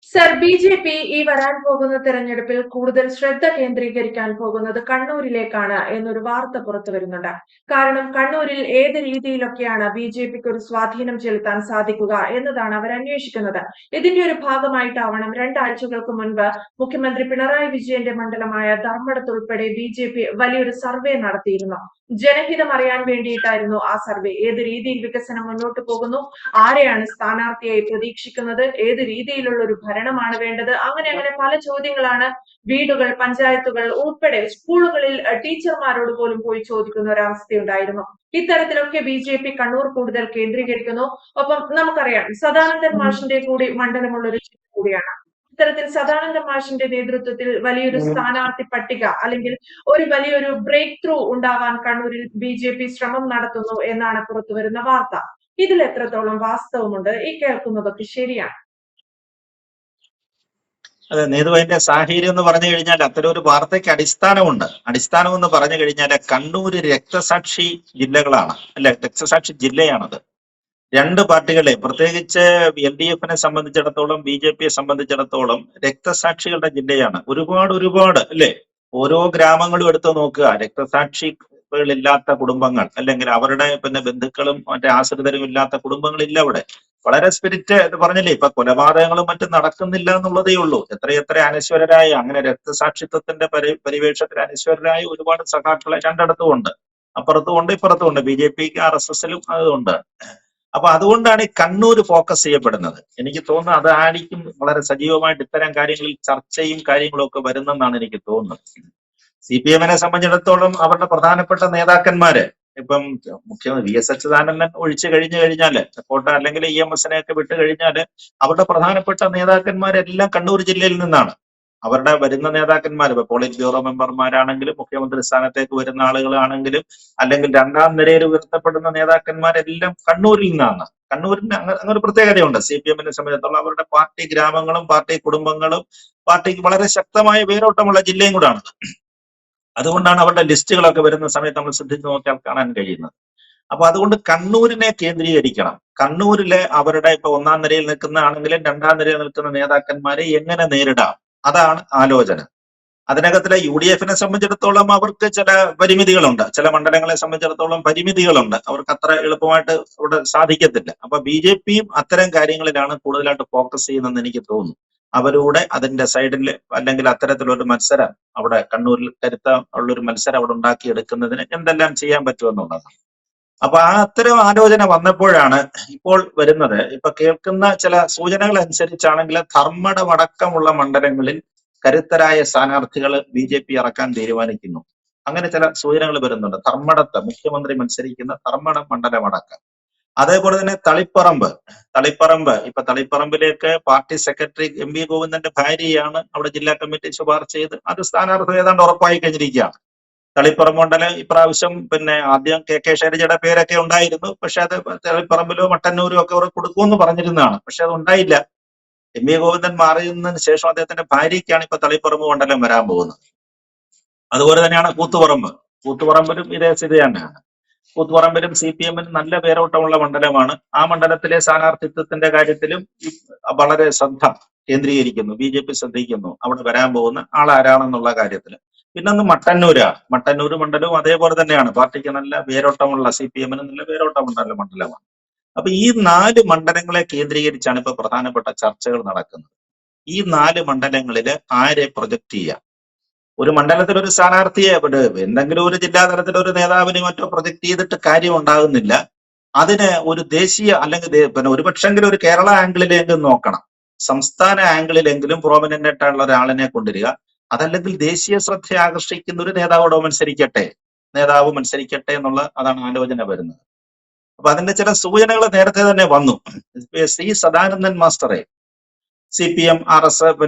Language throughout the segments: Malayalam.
സർ, ബി.ജെ.പി ഈ വരാൻ പോകുന്ന തെരഞ്ഞെടുപ്പിൽ കൂടുതൽ ശ്രദ്ധ കേന്ദ്രീകരിക്കാൻ പോകുന്നത് കണ്ണൂരിലേക്കാണ് എന്നൊരു വാർത്ത പുറത്തു വരുന്നുണ്ട്. കാരണം കണ്ണൂരിൽ ഏത് രീതിയിലൊക്കെയാണ് ബി.ജെ.പിക്ക് ഒരു സ്വാധീനം ചെലുത്താൻ സാധിക്കുക എന്നതാണ് അവർ അന്വേഷിക്കുന്നത്. ഇതിന്റെ ഒരു ഭാഗമായിട്ടാവണം രണ്ടാഴ്ചകൾക്ക് മുൻപ് മുഖ്യമന്ത്രി പിണറായി വിജയന്റെ മണ്ഡലമായ ധർമ്മടത്തുൾപ്പെടെ ബി.ജെ.പി വലിയൊരു സർവേ നടത്തിയിരുന്നു. ജനഹിതം അറിയാൻ വേണ്ടിയിട്ടായിരുന്നു ആ സർവേ. ഏത് രീതിയിൽ വികസനം മുന്നോട്ട് പോകുന്നു, ആരെയാണ് സ്ഥാനാർത്ഥിയായി പ്രതീക്ഷിക്കുന്നത്, ഏത് രീതിയിലുള്ള ഒരു ഭരണമാണ് വേണ്ടത്, അങ്ങനെ പല ചോദ്യങ്ങളാണ് വീടുകൾ, പഞ്ചായത്തുകൾ ഉൾപ്പെടെ സ്കൂളുകളിൽ ടീച്ചർമാരോട് പോലും പോയി ചോദിക്കുന്ന ഒരവസ്ഥയുണ്ടായിരുന്നു. ഇത്തരത്തിലൊക്കെ ബി.ജെ.പി കണ്ണൂർ കൂടുതൽ കേന്ദ്രീകരിക്കുന്നു. ഒപ്പം നമുക്കറിയാം സദാനന്ദൻ മാഷിന്റെ കൂടി മണ്ഡലമുള്ള ഒരു ജില്ല കൂടിയാണ്. ഇത്തരത്തിൽ സദാനന്ദ മാഷിന്റെ നേതൃത്വത്തിൽ വലിയൊരു സ്ഥാനാർത്ഥി പട്ടിക അല്ലെങ്കിൽ ഒരു വലിയൊരു ബ്രേക്ക് ത്രൂ ഉണ്ടാവാൻ കണ്ണൂരിൽ ബി.ജെ.പി ശ്രമം നടത്തുന്നു എന്നാണ് പുറത്തുവരുന്ന വാർത്ത. ഇതിൽ എത്രത്തോളം വാസ്തവമുണ്ട്? ഈ കേൾക്കുന്നതൊക്കെ ശരിയാണ്? അതെ, നീതു അതിന്റെ സാഹചര്യം എന്ന് പറഞ്ഞു കഴിഞ്ഞാൽ അത്തരം ഒരു വാർത്തയ്ക്ക് അടിസ്ഥാനമുണ്ട്. അടിസ്ഥാനം എന്ന് പറഞ്ഞു കഴിഞ്ഞാൽ കണ്ണൂര് രക്തസാക്ഷി ജില്ലകളാണ്, അല്ലെ, രക്തസാക്ഷി ജില്ലയാണത്. രണ്ട് പാർട്ടികളെ, പ്രത്യേകിച്ച് LDF-നെ സംബന്ധിച്ചിടത്തോളം BJP-യെ സംബന്ധിച്ചിടത്തോളം രക്തസാക്ഷികളുടെ ജില്ലയാണ്. ഒരുപാട് അല്ലെ, ഓരോ ഗ്രാമങ്ങളും എടുത്തു നോക്കുക, രക്തസാക്ഷികളില്ലാത്ത കുടുംബങ്ങൾ, അല്ലെങ്കിൽ അവരുടെ ബന്ധുക്കളും മറ്റേ ആശ്രിതരും ഇല്ലാത്ത കുടുംബങ്ങളില്ല അവിടെ. വളരെ സ്പിരിറ്റ് എന്ന് പറഞ്ഞില്ലേ, ഇപ്പൊ കൊലപാതകങ്ങളും മറ്റും നടക്കുന്നില്ല എന്നുള്ളതേ ഉള്ളൂ. എത്രയെത്ര അനശ്വരരായ, അങ്ങനെ രക്തസാക്ഷിത്വത്തിന്റെ പരിവേഷത്തിൽ അനശ്വരരായ ഒരുപാട് സഖാക്കളെ രണ്ടിടത്തും ഉണ്ട്. അപ്പുറത്തുമുണ്ട് ഇപ്പുറത്തുമുണ്ട്. BJP-ക്ക് RSS-ലും അതുണ്ട്. അപ്പൊ അതുകൊണ്ടാണ് ഈ കണ്ണൂർ ഫോക്കസ് ചെയ്യപ്പെടുന്നത്. എനിക്ക് തോന്നുന്നത് അതായിരിക്കും വളരെ സജീവമായിട്ട് ഇത്തരം കാര്യങ്ങളിൽ ചർച്ചയും കാര്യങ്ങളും ഒക്കെ വരുന്നെന്നാണ് എനിക്ക് തോന്നുന്നത്. CPM-നെ സംബന്ധിച്ചിടത്തോളം അവരുടെ പ്രധാനപ്പെട്ട നേതാക്കന്മാര്, ഇപ്പം മുഖ്യമന്ത്രി VS അച്യുതാനന്ദൻ ഒഴിച്ചു കഴിഞ്ഞാല്, കോട്ട അല്ലെങ്കിൽ EMS-നെ ഒക്കെ വിട്ടു കഴിഞ്ഞാല് അവരുടെ പ്രധാനപ്പെട്ട നേതാക്കന്മാരെല്ലാം കണ്ണൂർ ജില്ലയിൽ നിന്നാണ്. അവരുടെ വരുന്ന നേതാക്കന്മാർ, ഇപ്പൊ പോളിറ്റ് ബ്യൂറോ മെമ്പർമാരാണെങ്കിലും മുഖ്യമന്ത്രി സ്ഥാനത്തേക്ക് വരുന്ന ആളുകളാണെങ്കിലും അല്ലെങ്കിൽ രണ്ടാം നിരയിൽ ഉയർത്തപ്പെടുന്ന നേതാക്കന്മാരെല്ലാം കണ്ണൂരിൽ നിന്നാണ്. കണ്ണൂരിന് അങ്ങനെ ഒരു പ്രത്യേകതയുണ്ട്. CPM-നെ സംബന്ധിച്ചിടത്തോളം അവരുടെ പാർട്ടി ഗ്രാമങ്ങളും പാർട്ടി കുടുംബങ്ങളും പാർട്ടിക്ക് വളരെ ശക്തമായ വേരോട്ടമുള്ള ജില്ലയും കൂടാണ്. അതുകൊണ്ടാണ് അവരുടെ ലിസ്റ്റുകളൊക്കെ വരുന്ന സമയത്ത് നമ്മൾ ശ്രദ്ധിച്ചു നോക്കിയാൽ കാണാൻ കഴിയുന്നത്. അപ്പൊ അതുകൊണ്ട് കണ്ണൂരിനെ കേന്ദ്രീകരിക്കണം. കണ്ണൂരിലെ അവരുടെ ഇപ്പൊ ഒന്നാം നിരയിൽ നിൽക്കുന്ന ആണെങ്കിലും രണ്ടാം നിരയിൽ നിൽക്കുന്ന നേതാക്കന്മാരെ എങ്ങനെ നേരിടാം, അതാണ് ആലോചന. അതിനകത്തിലെ UDF-നെ സംബന്ധിച്ചിടത്തോളം അവർക്ക് ചില പരിമിതികളുണ്ട്. ചില മണ്ഡലങ്ങളെ സംബന്ധിച്ചിടത്തോളം പരിമിതികളുണ്ട്. അവർക്ക് അത്ര എളുപ്പമായിട്ട് അവിടെ സാധിക്കത്തില്ല. അപ്പൊ BJP-യും അത്തരം കാര്യങ്ങളിലാണ് കൂടുതലായിട്ട് ഫോക്കസ് ചെയ്യുന്നതെന്ന് എനിക്ക് തോന്നുന്നു. അവരുടെ അതിന്റെ സൈഡിൽ അല്ലെങ്കിൽ അത്തരത്തിലൊരു മത്സരം അവിടെ കണ്ണൂരിൽ ഉള്ളൊരു മത്സരം അവിടെ ഉണ്ടാക്കിയെടുക്കുന്നതിന് എന്തെല്ലാം ചെയ്യാൻ പറ്റുമെന്നുള്ളതാണ്. അപ്പൊ അത്തരം ആലോചന വന്നപ്പോഴാണ് ഇപ്പോൾ വരുന്നത്, ഇപ്പൊ കേൾക്കുന്ന ചില സൂചനകൾ അനുസരിച്ചാണെങ്കിൽ ധർമ്മടമടക്കമുള്ള മണ്ഡലങ്ങളിൽ കരുത്തരായ സ്ഥാനാർത്ഥികൾ BJP ഇറക്കാൻ തീരുമാനിക്കുന്നു. അങ്ങനെ ചില സൂചനകൾ വരുന്നുണ്ട്. ധർമ്മടത്ത് മുഖ്യമന്ത്രി മത്സരിക്കുന്ന ധർമ്മടം മണ്ഡലമടക്കം. അതേപോലെ തന്നെ ഇപ്പൊ തളിപ്പറമ്പിലേക്ക് പാർട്ടി സെക്രട്ടറി MV ഗോവിന്ദന്റെ ഭാര്യയാണ് അവിടെ ജില്ലാ കമ്മിറ്റി ശുപാർശ ചെയ്ത് അത് സ്ഥാനാർത്ഥി ഏതാണ്ട് ഉറപ്പായി കഴിഞ്ഞിരിക്കുകയാണ്. തളിപ്പറമ്പ് മണ്ഡലം ഇപ്രാവശ്യം ആദ്യം KK ശൈലജയുടെ പേരൊക്കെ ഉണ്ടായിരുന്നു. പക്ഷെ അത് തളിപ്പറമ്പിലോ മട്ടന്നൂരോ ഒക്കെ അവർ കൊടുക്കുമെന്ന് പറഞ്ഞിരുന്നതാണ്. പക്ഷെ അത് ഉണ്ടായില്ല. MV ഗോവിന്ദൻ മാറിയതിനു ശേഷം അദ്ദേഹത്തിന്റെ ഭാര്യയ്ക്കാണ് ഇപ്പൊ തളിപ്പറമ്പ് മണ്ഡലം വരാൻ പോകുന്നത്. അതുപോലെ തന്നെയാണ് കൂത്തുപറമ്പിലും ഇതേ സ്ഥിതി തന്നെയാണ്. കൂത്തുപറമ്പിലും CPM-നും നല്ല പേരോട്ടമുള്ള മണ്ഡലമാണ്. ആ മണ്ഡലത്തിലെ സ്ഥാനാർത്ഥിത്വത്തിന്റെ കാര്യത്തിലും വളരെ ശ്രദ്ധ കേന്ദ്രീകരിക്കുന്നു. BJP ശ്രദ്ധിക്കുന്നു അവിടെ വരാൻ പോകുന്ന ആളാരാണെന്നുള്ള കാര്യത്തിൽ. പിന്നൊന്ന് മട്ടന്നൂർ മണ്ഡലവും അതേപോലെ തന്നെയാണ്. പാർട്ടിക്ക് നല്ല പേരോട്ടമുള്ള, CPM-ന് നല്ല പേരോട്ടമുള്ള മണ്ഡലമാണ്. അപ്പൊ ഈ 4 മണ്ഡലങ്ങളെ കേന്ദ്രീകരിച്ചാണ് ഇപ്പൊ പ്രധാനപ്പെട്ട ചർച്ചകൾ നടക്കുന്നത്. ഈ 4 മണ്ഡലങ്ങളിൽ ആരെ പ്രൊജക്ട് ചെയ്യാം? ഒരു മണ്ഡലത്തിൽ ഒരു സ്ഥാനാർത്ഥിയെ എന്തെങ്കിലും ഒരു ജില്ലാ തലത്തിൽ ഒരു നേതാവിനെ മറ്റോ പ്രൊജക്ട് ചെയ്തിട്ട് കാര്യം ഉണ്ടാകുന്നില്ല. അതിന് ഒരു ദേശീയ അല്ലെങ്കിൽ ഒരുപക്ഷെങ്കിലും ഒരു കേരള ആംഗിളിലെങ്കിലും നോക്കണം. സംസ്ഥാന ആംഗിളിലെങ്കിലും പ്രോമിനന്റ് ആയിട്ടുള്ള ഒരാളിനെ കൊണ്ടുവരിക. അതല്ലെങ്കിൽ ദേശീയ ശ്രദ്ധ ആകർഷിക്കുന്ന ഒരു നേതാവ് മത്സരിക്കട്ടെ എന്നുള്ള അതാണ് ആലോചന വരുന്നത്. അപ്പൊ അതിന്റെ ചില സൂചനകൾ നേരത്തെ തന്നെ വന്നു. C സദാനന്ദൻ മാസ്റ്ററെ CPM RS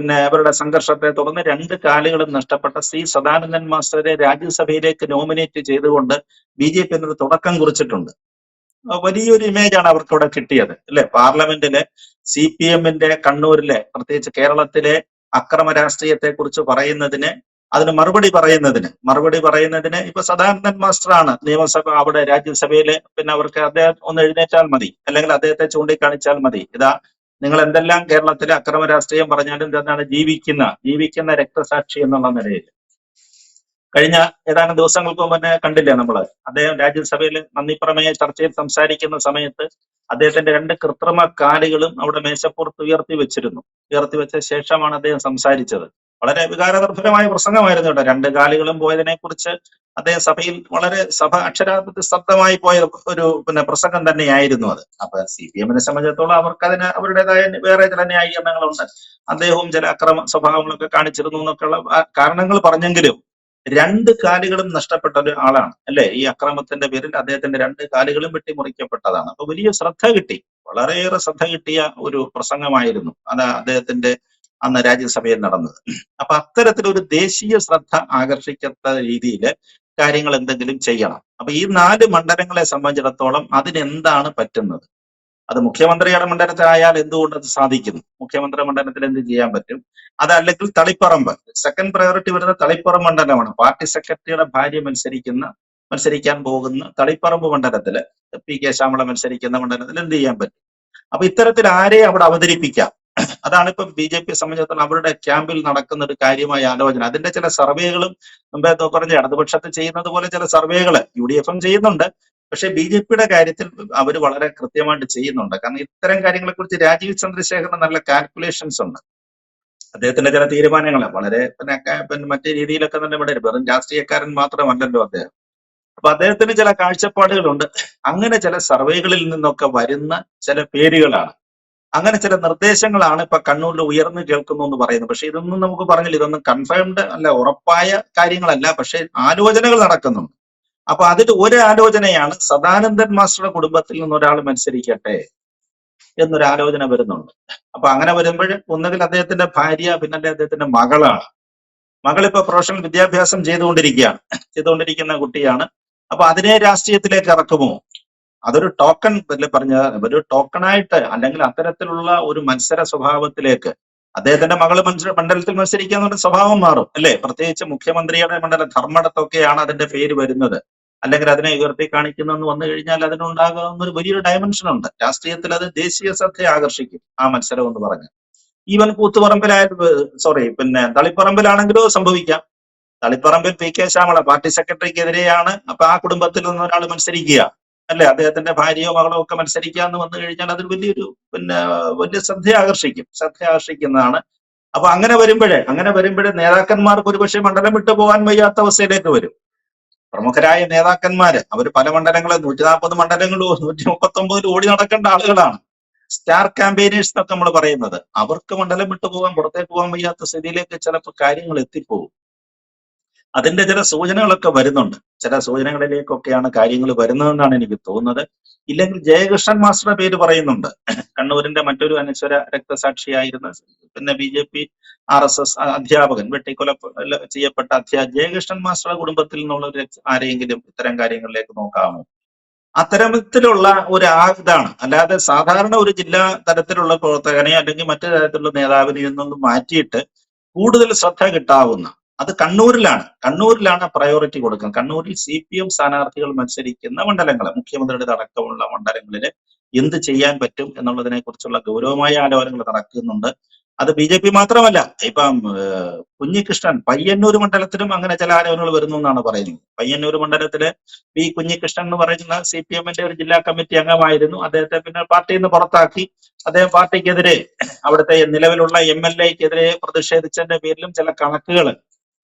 അവരുടെ സംഘർഷത്തെ തുടർന്ന് 2 കാലുകളും നഷ്ടപ്പെട്ട C സദാനന്ദൻ മാസ്റ്ററെ രാജ്യസഭയിലേക്ക് നോമിനേറ്റ് ചെയ്തുകൊണ്ട് BJP എന്നൊരു തുടക്കം കുറിച്ചിട്ടുണ്ട്. വലിയൊരു ഇമേജാണ് അവർക്ക് അവിടെ കിട്ടിയത്, അല്ലെ? പാർലമെന്റിലെ CPM-ന്റെ കണ്ണൂരിലെ, പ്രത്യേകിച്ച് കേരളത്തിലെ അക്രമ രാഷ്ട്രീയത്തെ കുറിച്ച് പറയുന്നതിന്, അതിന് മറുപടി പറയുന്നതിന് ഇപ്പൊ സദാനന്ദൻ മാസ്റ്ററാണ് നിയമസഭ അവിടെ രാജ്യസഭയില്. അവർക്ക് അദ്ദേഹം ഒന്ന് എഴുന്നേറ്റാൽ മതി, അല്ലെങ്കിൽ അദ്ദേഹത്തെ ചൂണ്ടിക്കാണിച്ചാൽ മതി. ഇതാ നിങ്ങൾ എന്തെല്ലാം കേരളത്തിലെ അക്രമ രാഷ്ട്രീയം പറഞ്ഞാലും എന്താണ് ജീവിക്കുന്ന രക്തസാക്ഷി എന്നുള്ള നിലയിൽ കഴിഞ്ഞ ഏതാനും ദിവസങ്ങൾക്ക് മുമ്പ് തന്നെ കണ്ടില്ലേ നമ്മള് അദ്ദേഹം രാജ്യസഭയിൽ നന്ദിപ്രമേയ ചർച്ചയിൽ സംസാരിക്കുന്ന സമയത്ത് അദ്ദേഹത്തിന്റെ 2 കൃത്രിമ കാലുകളും അവിടെ മേശപ്പുറത്ത് ഉയർത്തി വെച്ച ശേഷമാണ് അദ്ദേഹം സംസാരിച്ചത്. വളരെ വികാരനിർഭരമായ പ്രസംഗമായിരുന്നു കേട്ടോ. 2 കാലുകളും പോയതിനെ കുറിച്ച് അദ്ദേഹം സഭയിൽ വളരെ അക്ഷരാർത്ഥത്തിൽ പോയ ഒരു പ്രസംഗം തന്നെയായിരുന്നു അത്. അപ്പൊ CPM-നെ സംബന്ധിച്ചിടത്തോളം അവർക്ക് അവരുടേതായ വേറെ ചില ന്യായീകരണങ്ങളുണ്ട്. അദ്ദേഹവും ചില അക്രമ സ്വഭാവങ്ങളൊക്കെ കാണിച്ചിരുന്നു എന്നൊക്കെയുള്ള കാരണങ്ങൾ പറഞ്ഞെങ്കിലും 2 കാലുകളും നഷ്ടപ്പെട്ട ഒരു ആളാണ് അല്ലെ. ഈ അക്രമത്തിന്റെ പേരിൽ അദ്ദേഹത്തിന്റെ 2 കാലുകളും വെട്ടിമുറിക്കപ്പെട്ടതാണ്. അപ്പൊ വലിയ ശ്രദ്ധ കിട്ടി, വളരെയേറെ ശ്രദ്ധ കിട്ടിയ ഒരു പ്രസംഗമായിരുന്നു അത് അദ്ദേഹത്തിന്റെ അന്ന് രാജ്യസഭയിൽ നടന്നത്. അപ്പൊ അത്തരത്തിലൊരു ദേശീയ ശ്രദ്ധ ആകർഷിക്കാത്ത രീതിയിൽ കാര്യങ്ങൾ എന്തെങ്കിലും ചെയ്യണം. അപ്പൊ ഈ 4 മണ്ഡലങ്ങളെ സംബന്ധിച്ചിടത്തോളം അതിനെന്താണ് പറ്റുന്നത്? അത് മുഖ്യമന്ത്രിയുടെ മണ്ഡലത്തിലായാൽ എന്തുകൊണ്ട് അത് സാധിക്കുന്നു? മുഖ്യമന്ത്രി മണ്ഡലത്തിൽ എന്ത് ചെയ്യാൻ പറ്റും? അതല്ലെങ്കിൽ തളിപ്പറമ്പ്, സെക്കൻഡ് പ്രയോറിറ്റി വരുന്ന തളിപ്പറമ്പ് മണ്ഡലമാണ്. പാർട്ടി സെക്രട്ടറിയുടെ ഭാര്യ മത്സരിക്കാൻ പോകുന്ന തളിപ്പറമ്പ് മണ്ഡലത്തില് PK ശ്യാമള മത്സരിക്കുന്ന മണ്ഡലത്തിൽ എന്ത് ചെയ്യാൻ പറ്റും? അപ്പൊ ഇത്തരത്തിൽ ആരെ അവിടെ അവതരിപ്പിക്കാം? അതാണ് ഇപ്പൊ BJP സംബന്ധിച്ചിടത്തോളം അവരുടെ ക്യാമ്പിൽ നടക്കുന്ന ഒരു കാര്യമായ ആലോചന. അതിന്റെ ചില സർവേകളും മുമ്പേ പറഞ്ഞ ഇടതുപക്ഷത്ത് ചെയ്യുന്നത് പോലെ ചില സർവേകൾ UDF ചെയ്യുന്നുണ്ട്. പക്ഷെ BJP കാര്യത്തിൽ അവർ വളരെ കൃത്യമായിട്ട് ചെയ്യുന്നുണ്ട്. കാരണം ഇത്തരം കാര്യങ്ങളെ കുറിച്ച് രാജീവ് ചന്ദ്രശേഖറിന് നല്ല കാൽക്കുലേഷൻസ് ഉണ്ട്. അദ്ദേഹത്തിന്റെ ചില തീരുമാനങ്ങൾ വളരെ മറ്റേ രീതിയിലൊക്കെ തന്നെ ഇവിടെ വെറും രാഷ്ട്രീയക്കാരൻ മാത്രമല്ലല്ലോ അദ്ദേഹം. അപ്പൊ അദ്ദേഹത്തിന് ചില കാഴ്ചപ്പാടുകളുണ്ട്. അങ്ങനെ ചില സർവേകളിൽ നിന്നൊക്കെ വരുന്ന ചില പേരുകളാണ്, അങ്ങനെ ചില നിർദ്ദേശങ്ങളാണ് ഇപ്പൊ കണ്ണൂരിൽ ഉയർന്നു കേൾക്കുന്നു എന്ന് പറയുന്നത്. പക്ഷെ ഇതൊന്നും നമുക്ക് പറഞ്ഞില്ല, ഇതൊന്നും കൺഫേംഡ് അല്ല, ഉറപ്പായ കാര്യങ്ങളല്ല. പക്ഷെ ആലോചനകൾ നടക്കുന്നുണ്ട്. അപ്പൊ അതിൽ ഒരു ആലോചനയാണ് സദാനന്ദൻ മാസ്റ്ററുടെ കുടുംബത്തിൽ നിന്ന് ഒരാൾ മത്സരിക്കട്ടെ എന്നൊരു ആലോചന വരുന്നുണ്ട്. അപ്പൊ അങ്ങനെ വരുമ്പോൾ ഒന്നുകിൽ അദ്ദേഹത്തിന്റെ ഭാര്യ, പിന്നെ അദ്ദേഹത്തിന്റെ മകളാണ്. മകളിപ്പോ പ്രൊഫഷണൽ വിദ്യാഭ്യാസം ചെയ്തുകൊണ്ടിരിക്കുന്ന കുട്ടിയാണ്. അപ്പൊ അതിനെ രാഷ്ട്രീയത്തിലേക്ക് ഇറക്കുമോ? അതൊരു ടോക്കൺ ഒരു ടോക്കണായിട്ട്, അല്ലെങ്കിൽ അത്തരത്തിലുള്ള ഒരു മത്സര സ്വഭാവത്തിലേക്ക് അദ്ദേഹത്തിന്റെ മകള് മണ്ഡലത്തിൽ മത്സരിക്കുക എന്നുള്ള സ്വഭാവം മാറും അല്ലെ. പ്രത്യേകിച്ച് മുഖ്യമന്ത്രിയുടെ മണ്ഡലം ധർമ്മടത്തൊക്കെയാണ് അതിന്റെ പേര് വരുന്നത്, അല്ലെങ്കിൽ അതിനെ ഉയർത്തി കാണിക്കുന്നതെന്ന് വന്നു കഴിഞ്ഞാൽ അതിനുണ്ടാകാവുന്ന ഒരു വലിയൊരു ഡയമെൻഷൻ ഉണ്ട്. രാഷ്ട്രീയത്തിൽ അത് ദേശീയ ശ്രദ്ധയെ ആകർഷിക്കും ആ മത്സരം എന്ന് പറഞ്ഞ്. ഈവൻ തളിപ്പറമ്പിലാണെങ്കിലോ സംഭവിക്കാം. തളിപ്പറമ്പിൽ PK ശ്യാമള പാർട്ടി സെക്രട്ടറിക്കെതിരെയാണ്. അപ്പൊ ആ കുടുംബത്തിൽ നിന്ന് ഒരാൾ മത്സരിക്കുക അല്ലെ, അദ്ദേഹത്തിന്റെ ഭാര്യയോ മകളോ ഒക്കെ മത്സരിക്കുക എന്ന് വന്നു കഴിഞ്ഞാൽ അതൊരു വലിയ ശ്രദ്ധ ആകർഷിക്കുന്നതാണ്. അപ്പൊ അങ്ങനെ വരുമ്പോഴേ നേതാക്കന്മാർക്ക് ഒരുപക്ഷെ മണ്ഡലം വിട്ടു പോകാൻ വയ്യാത്ത അവസ്ഥയിലേക്ക് വരും. പ്രമുഖരായ നേതാക്കന്മാര് അവര് പല മണ്ഡലങ്ങളും 140 മണ്ഡലങ്ങളോ 139 ഓടി നടക്കേണ്ട ആളുകളാണ്. സ്റ്റാർ ക്യാമ്പയിനേഴ്സ് എന്നൊക്കെ നമ്മൾ പറയുന്നത്. അവർക്ക് മണ്ഡലം വിട്ടുപോകാൻ, പുറത്തേക്ക് പോകാൻ വയ്യാത്ത സ്ഥിതിയിലേക്ക് ചിലപ്പോൾ കാര്യങ്ങൾ എത്തിപ്പോകും. അതിന്റെ ചില സൂചനകളൊക്കെ വരുന്നുണ്ട്. ചില സൂചനകളിലേക്കൊക്കെയാണ് കാര്യങ്ങൾ വരുന്നതെന്നാണ് എനിക്ക് തോന്നുന്നത്. ഇല്ലെങ്കിൽ ജയകൃഷ്ണൻ മാസ്റ്ററുടെ പേര് പറയുന്നുണ്ട്. കണ്ണൂരിന്റെ മറ്റൊരു അനശ്വര രക്തസാക്ഷിയായിരുന്ന BJP RSS അധ്യാപകൻ, വെട്ടിക്കൊല ചെയ്യപ്പെട്ട ജയകൃഷ്ണൻ മാസ്റ്ററുടെ കുടുംബത്തിൽ നിന്നുള്ള ആരെങ്കിലും ഇത്തരം കാര്യങ്ങളിലേക്ക് നോക്കാമോ? അത്തരത്തിലുള്ള ഒരു ഇതാണ്. അല്ലാതെ സാധാരണ ഒരു ജില്ലാ തലത്തിലുള്ള പ്രവർത്തകനെ അല്ലെങ്കിൽ മറ്റു തരത്തിലുള്ള നേതാവിനെ നിന്നൊന്നും മാറ്റിയിട്ട് കൂടുതൽ ശ്രദ്ധ കിട്ടാവുന്ന അത് കണ്ണൂരിലാണ് പ്രയോറിറ്റി കൊടുക്കുന്നത്. കണ്ണൂരിൽ CPM സ്ഥാനാർത്ഥികൾ മത്സരിക്കുന്ന മണ്ഡലങ്ങൾ, മുഖ്യമന്ത്രിയുടെ അടക്കമുള്ള മണ്ഡലങ്ങളിൽ എന്ത് ചെയ്യാൻ പറ്റും എന്നുള്ളതിനെ കുറിച്ചുള്ള ഗൗരവമായ ആലോചനകൾ നടക്കുന്നുണ്ട്. അത് BJP മാത്രമല്ല, ഇപ്പം കുഞ്ഞികൃഷ്ണൻ പയ്യന്നൂർ മണ്ഡലത്തിലും അങ്ങനെ ചില ആലോചനകൾ വരുന്നു എന്നാണ് പറയുന്നത്. പയ്യന്നൂർ മണ്ഡലത്തില് കുഞ്ഞികൃഷ്ണൻ എന്ന് പറയുന്ന CPM-ന്റെ ഒരു ജില്ലാ കമ്മിറ്റി അംഗമായിരുന്നു. അദ്ദേഹത്തെ പിന്നെ പാർട്ടിയിൽ നിന്ന് പുറത്താക്കി. അദ്ദേഹം പാർട്ടിക്കെതിരെ, അവിടുത്തെ നിലവിലുള്ള MLA-ക്കെതിരെ പ്രതിഷേധിച്ചതിന്റെ പേരിലും ചില കണക്കുകൾ,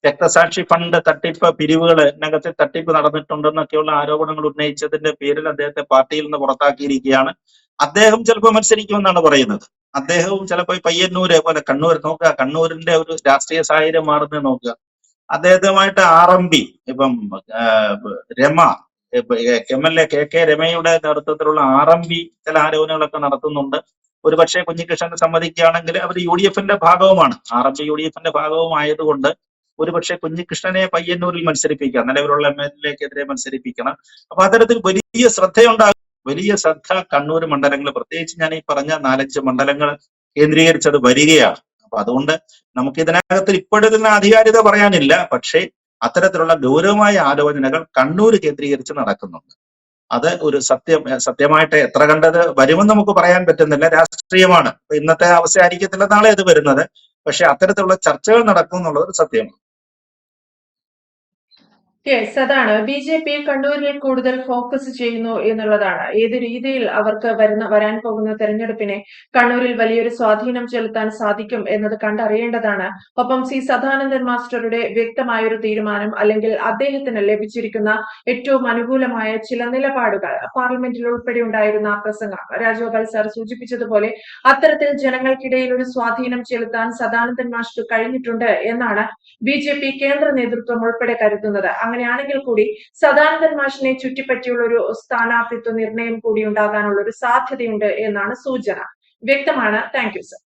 രക്തസാക്ഷി ഫണ്ട് തട്ടിപ്പ്, പിരിവുകളിനകത്ത് തട്ടിപ്പ് നടന്നിട്ടുണ്ടെന്നൊക്കെയുള്ള ആരോപണങ്ങൾ ഉന്നയിച്ചതിന്റെ പേരിൽ അദ്ദേഹത്തെ പാർട്ടിയിൽ നിന്ന് പുറത്താക്കിയിരിക്കുകയാണ്. അദ്ദേഹം ചിലപ്പോൾ മത്സരിക്കുമെന്നാണ് പറയുന്നത്. അദ്ദേഹവും ചിലപ്പോൾ പയ്യന്നൂര് പോലെ നോക്കുക, കണ്ണൂരിന്റെ ഒരു രാഷ്ട്രീയ സാഹചര്യം മാറുന്നത് നോക്കുക. അദ്ദേഹവുമായിട്ട് RMB, ഇപ്പം രമ, MLA KK രമയുടെ നേതൃത്വത്തിലുള്ള RMB ചില ആലോചനകളൊക്കെ നടത്തുന്നുണ്ട്. ഒരുപക്ഷെ കുഞ്ഞികൃഷ്ണനെ സമ്മതിക്കുകയാണെങ്കിൽ അവർ UDF-ന്റെ ഭാഗവുമാണ്. RMB UDF-ന്റെ ഭാഗവുമായതുകൊണ്ട് ഒരുപക്ഷെ കുഞ്ഞികൃഷ്ണനെ പയ്യന്നൂരിൽ മത്സരിപ്പിക്കാം, നിലവിലുള്ള MLA-ക്കെതിരെ മത്സരിപ്പിക്കണം. അപ്പൊ അത്തരത്തിൽ വലിയ ശ്രദ്ധയുണ്ടാകും. വലിയ ശ്രദ്ധ കണ്ണൂർ മണ്ഡലങ്ങൾ, പ്രത്യേകിച്ച് ഞാൻ ഈ പറഞ്ഞ 4-5 മണ്ഡലങ്ങൾ കേന്ദ്രീകരിച്ചത് വരികയാണ്. അപ്പൊ അതുകൊണ്ട് നമുക്ക് ഇതിനകത്ത് ഇപ്പോഴത്തെ ആധികാരികത പറയാനില്ല. പക്ഷേ അത്തരത്തിലുള്ള ഗൗരവമായ ആലോചനകൾ കണ്ണൂർ കേന്ദ്രീകരിച്ച് നടക്കുന്നുണ്ട്. അത് ഒരു സത്യമായിട്ട് എത്ര കണ്ടത് വരുമെന്ന് നമുക്ക് പറയാൻ പറ്റുന്നില്ല. രാഷ്ട്രീയമാണ്. ഇന്നത്തെ അവസ്ഥ ആയിരിക്കത്തില്ല നാളെ അത് വരുന്നത്. പക്ഷെ അത്തരത്തിലുള്ള ചർച്ചകൾ നടക്കും എന്നുള്ളത് ഒരു സത്യമാണ്. യെസ്, അതാണ് BJP കണ്ണൂരിൽ കൂടുതൽ ഫോക്കസ് ചെയ്യുന്നു എന്നുള്ളതാണ്. ഏത് രീതിയിൽ അവർക്ക് വരാൻ പോകുന്ന തെരഞ്ഞെടുപ്പിനെ കണ്ണൂരിൽ വലിയൊരു സ്വാധീനം ചെലുത്താൻ സാധിക്കും എന്നത് കണ്ടറിയേണ്ടതാണ്. ഒപ്പം സദാനന്ദൻ മാസ്റ്ററുടെ വ്യക്തമായൊരു തീരുമാനം അല്ലെങ്കിൽ അദ്ദേഹത്തിന് ലഭിച്ചിരിക്കുന്ന ഏറ്റവും അനുകൂലമായ ചില നിലപാടുകൾ പാർലമെന്റിൽ ഉൾപ്പെടെ ഉണ്ടായിരുന്ന പ്രസംഗം രാജഗോപാൽ സാർ സൂചിപ്പിച്ചതുപോലെ അത്തരത്തിൽ ജനങ്ങൾക്കിടയിൽ ഒരു സ്വാധീനം ചെലുത്താൻ സദാനന്ദൻ മാസ്റ്റർ കഴിഞ്ഞിട്ടുണ്ട് എന്നാണ് BJP കേന്ദ്ര നേതൃത്വം ഉൾപ്പെടെ കരുതുന്നത്. അങ്ങനെയാണെങ്കിൽ കൂടി സദാനന്ദൻ മാഷിനെ ചുറ്റിപ്പറ്റിയുള്ള ഒരു സ്ഥാനാർത്ഥിത്വ നിർണയം കൂടി ഉണ്ടാകാനുള്ള ഒരു സാധ്യതയുണ്ട് എന്നാണ് സൂചന. വ്യക്തമാണ്. Thank you sir.